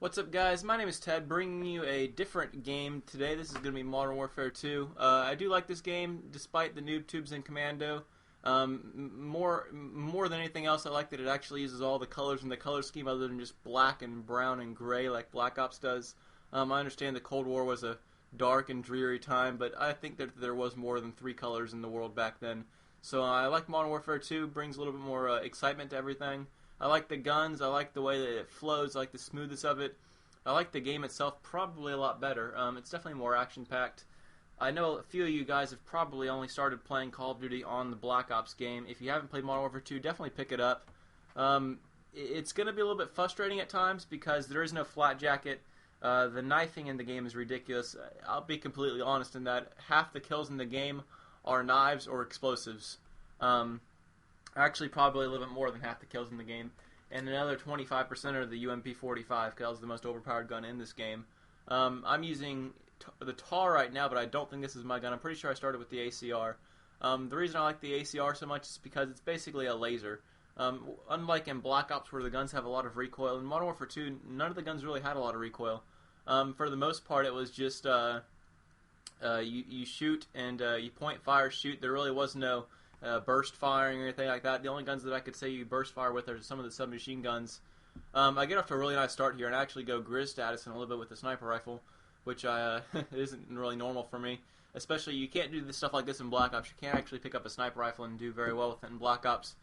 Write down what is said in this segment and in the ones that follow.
What's up, guys? My name is Ted, bringing you a different game today. This is going to be Modern Warfare 2. I do like this game, despite the noob tubes in Commando. More than anything else, I like that it actually uses all the colors in the color scheme other than just black and brown and gray like Black Ops does. I understand the Cold War was a dark and dreary time, but I think that there was more than three colors in the world back then. So I like Modern Warfare 2, brings a little bit more excitement to everything. I like the guns, I like the way that it flows, I like the smoothness of it. I like the game itself probably a lot better. It's definitely more action-packed. I know a few of you guys have probably only started playing Call of Duty on the Black Ops game. If you haven't played Modern Warfare 2, definitely pick it up. It's going to be a little bit frustrating at times because there is no flat jacket. The knifing in the game is ridiculous. I'll be completely honest in that half the kills in the game are knives or explosives. Actually, probably a little bit more than half the kills in the game. And another 25% are the UMP-45, because that was the most overpowered gun in this game. I'm using the TAR right now, but I don't think this is my gun. I'm pretty sure I started with the ACR. The reason I like the ACR so much is because it's basically a laser. Unlike in Black Ops where the guns have a lot of recoil, in Modern Warfare 2, none of the guns really had a lot of recoil. For the most part, it was just you shoot and you point, fire, shoot. There really was no burst firing or anything like that. The only guns that I could say you burst fire with are some of the submachine guns. I get off to a really nice start here and actually go Grizz status in a little bit with the sniper rifle, which isn't really normal for me. Especially, you can't do this stuff like this in Black Ops. You can't actually pick up a sniper rifle and do very well with it in Black Ops.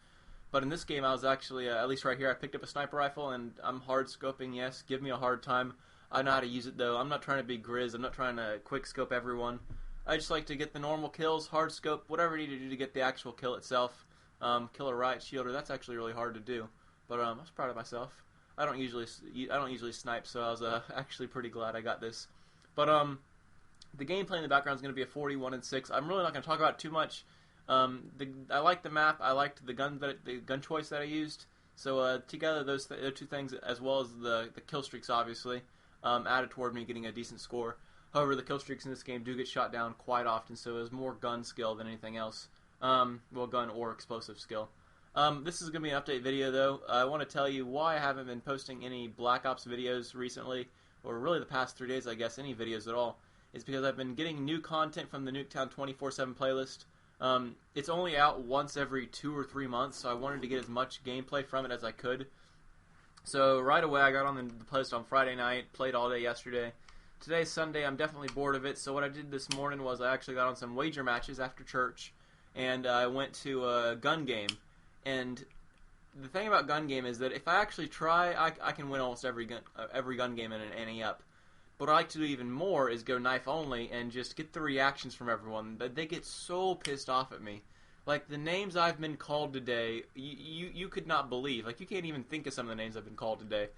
But in this game, I was actually, at least right here, I picked up a sniper rifle and I'm hard scoping, yes. Give me a hard time. I know how to use it though. I'm not trying to be Grizz. I'm not trying to quick scope everyone. I just like to get the normal kills, hard scope, whatever you need to do to get the actual kill itself. Kill a riot shielder, that's actually really hard to do. But I was proud of myself. I don't usually snipe, so I was actually pretty glad I got this. But the gameplay in the background is going to be a 41-6. I'm really not going to talk about it too much. I liked the map. I liked the gun choice that I used. So together, those two things, as well as the kill streaks, obviously, added toward me getting a decent score. However, the kill streaks in this game do get shot down quite often, so it was more gun skill than anything else. Well, gun or explosive skill. This is going to be an update video, though. I want to tell you why I haven't been posting any Black Ops videos recently, or really the past 3 days, I guess, any videos at all. It's because I've been getting new content from the Nuketown 24/7 playlist. It's only out once every 2 or 3 months, so I wanted to get as much gameplay from it as I could. So right away, I got on the playlist on Friday night, played all day yesterday. Today's Sunday, I'm definitely bored of it, so what I did this morning was I actually got on some wager matches after church, and I went to a gun game. And the thing about gun game is that if I actually try, I can win almost every gun game in an ante up. But what I like to do even more is go knife only and just get the reactions from everyone. They get so pissed off at me. Like, the names I've been called today, you could not believe. Like, you can't even think of some of the names I've been called today.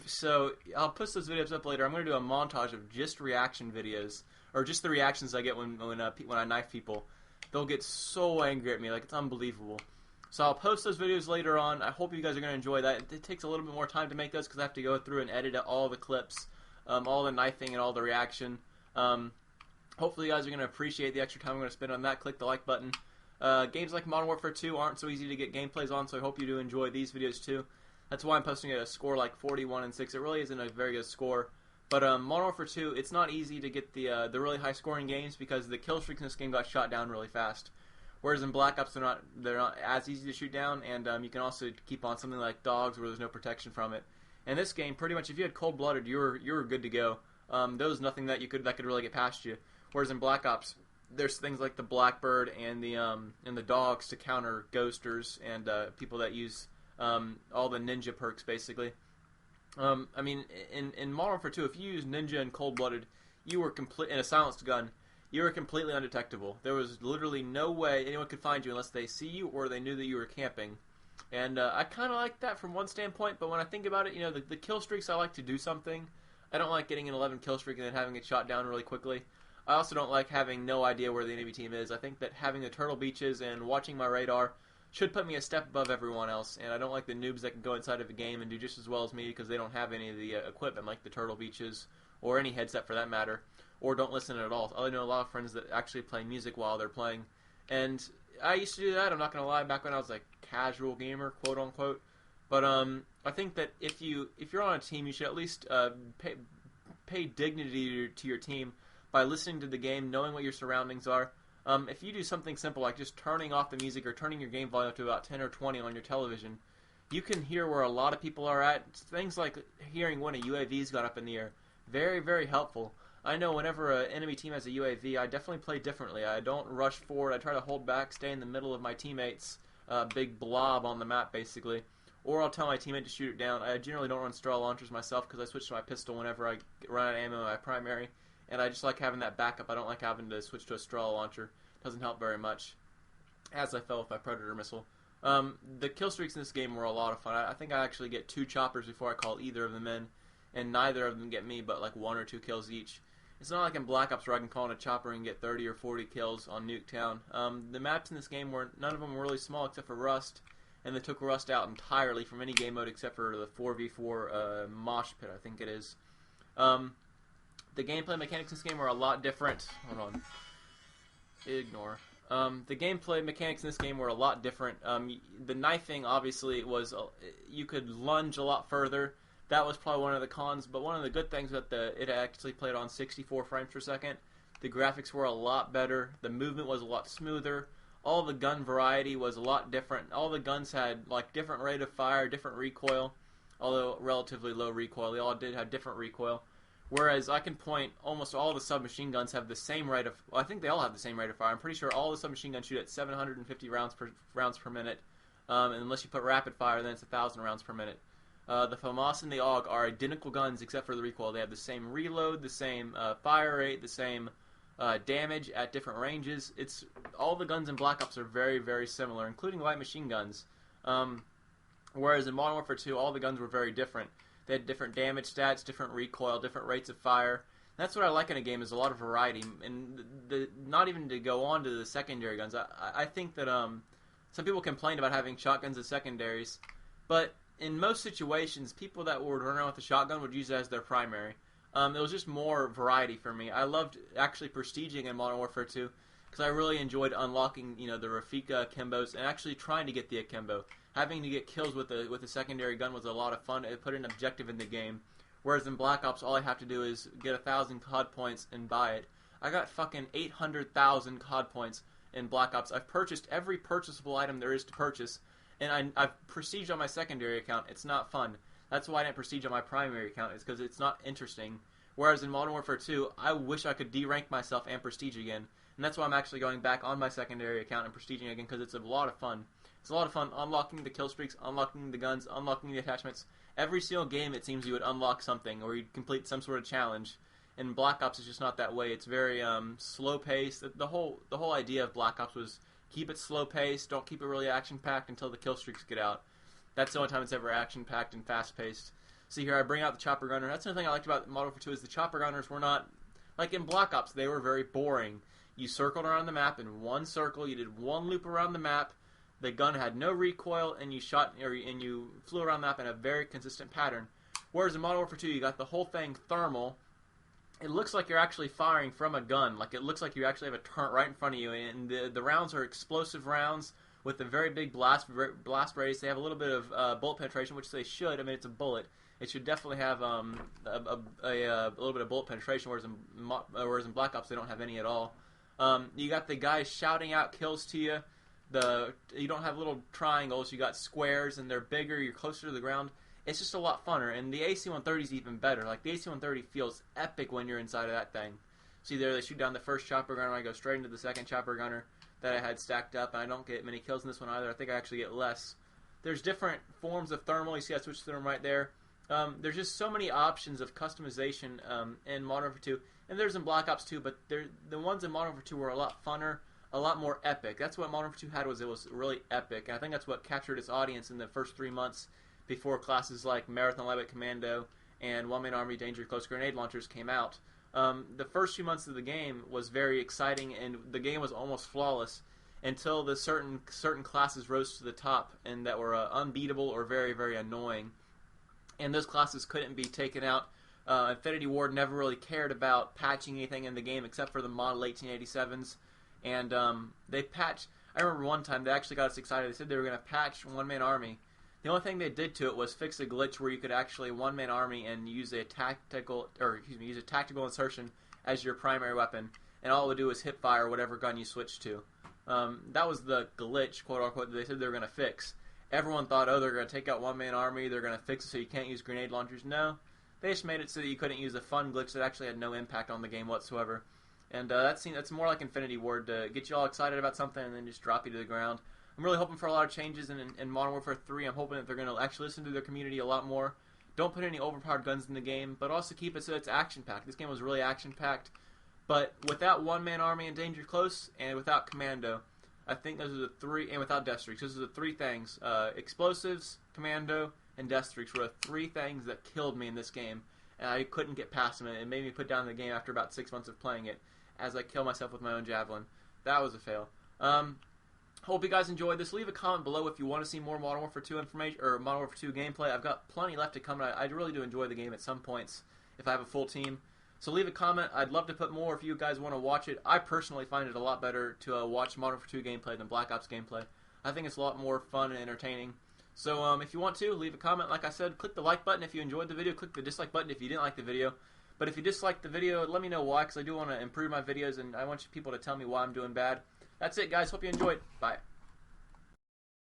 So I'll post those videos up later. I'm going to do a montage of just reaction videos, or just the reactions I get when I knife people. They'll get so angry at me, like it's unbelievable. So I'll post those videos later on. I hope you guys are going to enjoy that. It takes a little bit more time to make those because I have to go through and edit all the clips, all the knifing and all the reaction. Hopefully you guys are going to appreciate the extra time I'm going to spend on that. Click the like button. Games like Modern Warfare 2 aren't so easy to get gameplays on, so I hope you do enjoy these videos too. That's why I'm posting a score like 41-6. It really isn't a very good score. But Modern Warfare 2, it's not easy to get the really high scoring games because the kill streaks in this game got shot down really fast. Whereas in Black Ops, they're not as easy to shoot down, and you can also keep on something like dogs where there's no protection from it. In this game, pretty much if you had cold blooded, you were good to go. There was nothing that could really get past you. Whereas in Black Ops, there's things like the Blackbird and the dogs to counter ghosters and people that use all the ninja perks, basically. I mean, in Modern Warfare 2, if you use ninja and cold-blooded, you were in a silenced gun, you were completely undetectable. There was literally no way anyone could find you unless they see you or they knew that you were camping. And I kind of like that from one standpoint, but when I think about it, the kill streaks, I like to do something. I don't like getting an 11 kill streak and then having it shot down really quickly. I also don't like having no idea where the enemy team is. I think that having the turtle beaches and watching my radar should put me a step above everyone else, and I don't like the noobs that can go inside of a game and do just as well as me because they don't have any of the equipment like the turtle beaches or any headset for that matter, or don't listen at all. I know a lot of friends that actually play music while they're playing, and I used to do that, I'm not going to lie, back when I was a casual gamer, quote unquote. But I think that if you're on a team, you should at least pay dignity to your team by listening to the game, knowing what your surroundings are. If you do something simple like just turning off the music or turning your game volume up to about 10 or 20 on your television, you can hear where a lot of people are at. Things like hearing when a UAV's got up in the air. Very, very helpful. I know whenever an enemy team has a UAV, I definitely play differently. I don't rush forward. I try to hold back, stay in the middle of my teammates' big blob on the map, basically. Or I'll tell my teammate to shoot it down. I generally don't run straw launchers myself because I switch to my pistol whenever I run out of ammo in my primary. And I just like having that backup. I don't like having to switch to a straw launcher. Doesn't help very much. As I fell with my Predator missile. The kill streaks in this game were a lot of fun. I think I actually get 2 choppers before I call either of them in. And neither of them get me but like 1 or 2 kills each. It's not like in Black Ops where I can call in a chopper and get 30 or 40 kills on Nuketown. The maps in this game none of them were really small except for Rust. And they took Rust out entirely from any game mode except for the 4v4 Mosh Pit, I think it is. The gameplay mechanics in this game were a lot different. Hold on. Ignore. The gameplay mechanics in this game were a lot different. The knifing, obviously, was you could lunge a lot further. That was probably one of the cons, but one of the good things was that it actually played on 64 frames per second. The graphics were a lot better. The movement was a lot smoother. All the gun variety was a lot different. All the guns had like different rate of fire, different recoil, although relatively low recoil. They all did have different recoil. Whereas I can point almost all the submachine guns have the same rate of. Well, I think they all have the same rate of fire. I'm pretty sure all the submachine guns shoot at 750 rounds per minute. And unless you put rapid fire, then it's 1,000 rounds per minute. The FAMAS and the AUG are identical guns except for the recoil. They have the same reload, the same fire rate, the same damage at different ranges. It's all the guns in Black Ops are very, very similar, including light machine guns. Whereas in Modern Warfare 2, all the guns were very different. They had different damage stats, different recoil, different rates of fire. That's what I like in a game is a lot of variety. And not even to go on to the secondary guns. I think that some people complained about having shotguns as secondaries, but in most situations, people that would run around with a shotgun would use it as their primary. It was just more variety for me. I loved actually prestiging in Modern Warfare 2 because I really enjoyed unlocking, the Rafika Akimbos and actually trying to get the Akimbo. Having to get kills with a secondary gun was a lot of fun. It put an objective in the game. Whereas in Black Ops, all I have to do is get 1,000 COD points and buy it. I got fucking 800,000 COD points in Black Ops. I've purchased every purchasable item there is to purchase, and I've prestiged on my secondary account. It's not fun. That's why I didn't prestige on my primary account, is because it's not interesting. Whereas in Modern Warfare 2, I wish I could de-rank myself and prestige again. And that's why I'm actually going back on my secondary account and prestiging again, because it's a lot of fun. It's a lot of fun unlocking the kill streaks, unlocking the guns, unlocking the attachments. Every single game, it seems you would unlock something, or you'd complete some sort of challenge. And Black Ops is just not that way. It's very slow-paced. The whole idea of Black Ops was keep it slow-paced, don't keep it really action-packed until the kill streaks get out. That's the only time it's ever action-packed and fast-paced. See here, I bring out the Chopper Gunner. That's another thing I liked about Modern Warfare 2 is the Chopper Gunners were not... Like in Black Ops, they were very boring. You circled around the map in one circle, you did one loop around the map, the gun had no recoil, and you flew around the map in a very consistent pattern. Whereas in Modern Warfare 2, you got the whole thing thermal. It looks like you're actually firing from a gun. Like it looks like you actually have a turret right in front of you, and the rounds are explosive rounds with a very big blast radius. They have a little bit of bullet penetration, which they should. I mean, it's a bullet. It should definitely have a little bit of bullet penetration, whereas in Black Ops they don't have any at all. You got the guys shouting out kills to you. You don't have little triangles. You got squares, and they're bigger. You're closer to the ground. It's just a lot funner, and the AC-130 is even better. Like, the AC-130 feels epic when you're inside of that thing. See there, they shoot down the first chopper gunner, I go straight into the second chopper gunner that I had stacked up, and I don't get many kills in this one either. I think I actually get less. There's different forms of thermal. You see I switched to them right there. There's just so many options of customization in Modern Warfare 2, and there's in Black Ops 2, but the ones in Modern Warfare 2 were a lot funner, a lot more epic. That's what Modern Warfare 2 had, it was really epic, and I think that's what captured its audience in the first 3 months before classes like Marathon Lightweight Commando and One-Man Army Danger Close Grenade Launchers came out. The first few months of the game was very exciting, and the game was almost flawless until the certain classes rose to the top and that were unbeatable or very, very annoying. And those classes couldn't be taken out. Infinity Ward never really cared about patching anything in the game except for the model 1887s. And they patched... I remember one time they actually got us excited. They said they were going to patch One-Man Army. The only thing they did to it was fix a glitch where you could actually one-man army and use a tactical insertion as your primary weapon, and all it would do is hip fire whatever gun you switched to. That was the glitch, quote unquote, that they said they were going to fix. Everyone thought, oh, they're going to take out one-man army, they're going to fix it so you can't use grenade launchers. No, they just made it so that you couldn't use a fun glitch that actually had no impact on the game whatsoever. And that's more like Infinity Ward, to get you all excited about something and then just drop you to the ground. I'm really hoping for a lot of changes in Modern Warfare 3. I'm hoping that they're going to actually listen to their community a lot more. Don't put any overpowered guns in the game, but also keep it so it's action-packed. This game was really action-packed, but without one-man army and danger close, and without commando, I think those are the three, and without death streaks, those are the three things. Explosives, commando, and death streaks were the three things that killed me in this game, and I couldn't get past them. It made me put down the game after about 6 months of playing it, as I killed myself with my own javelin. That was a fail. Hope you guys enjoyed this. Leave a comment below if you want to see more Modern Warfare 2 information or Modern Warfare 2 gameplay. I've got plenty left to come. I really do enjoy the game at some points if I have a full team. So leave a comment. I'd love to put more if you guys want to watch it. I personally find it a lot better to watch Modern Warfare 2 gameplay than Black Ops gameplay. I think it's a lot more fun and entertaining. So if you want to, leave a comment. Like I said, click the like button if you enjoyed the video. Click the dislike button if you didn't like the video. But if you disliked the video, let me know why, because I do want to improve my videos, and I want people to tell me why I'm doing bad. That's it, guys. Hope you enjoyed. Bye.